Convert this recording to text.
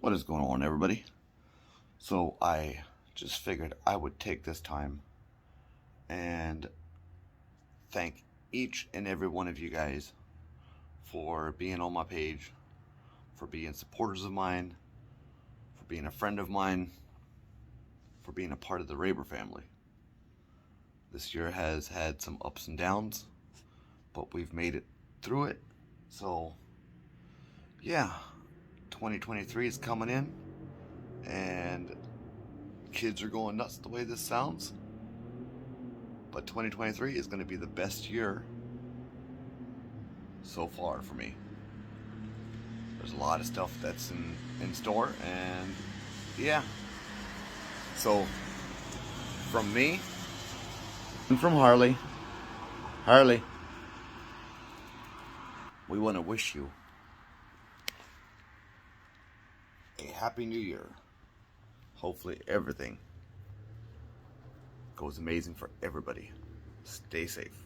What is going on, everybody? So I just figured I would take this time and thank each and every one of you guys for being on my page, for being supporters of mine, for being a friend of mine, for being a part of the Raber family. This year has had some ups and downs, but we've made it through it. So yeah, 2023 is coming in, and kids are going nuts the way this sounds. But 2023 is going to be the best year so far for me. There's a lot of stuff that's in store, and yeah. So from me and from Harley, we want to wish you a happy new year. Hopefully everything goes amazing for everybody. Stay safe.